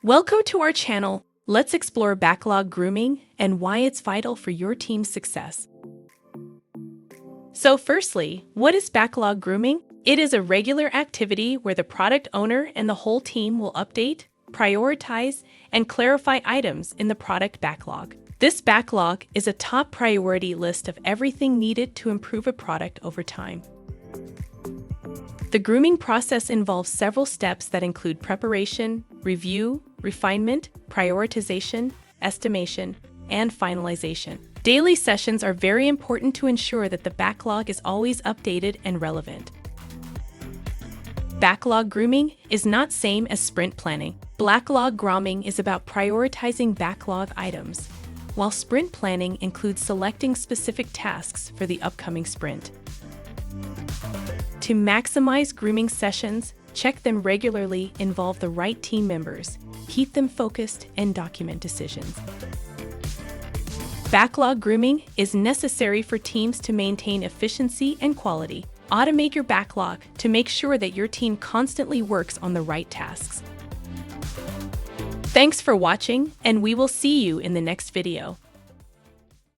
Welcome to our channel. Let's explore backlog grooming and why it's vital for your team's success. So firstly, what is backlog grooming? It is a regular activity where the product owner and the whole team will update, prioritize, and clarify items in the product backlog. This backlog is a top priority list of everything needed to improve a product over time. The grooming process involves several steps that include preparation, review, refinement, prioritization, estimation, and finalization. Daily sessions are very important to ensure that the backlog is always updated and relevant. Backlog grooming is not same as sprint planning. Backlog grooming is about prioritizing backlog items, while sprint planning includes selecting specific tasks for the upcoming sprint. To maximize grooming sessions, check them regularly, involve the right team members, keep them focused, and document decisions. Backlog grooming is necessary for teams to maintain efficiency and quality. Automate your backlog to make sure that your team constantly works on the right tasks. Thanks for watching, and we will see you in the next video.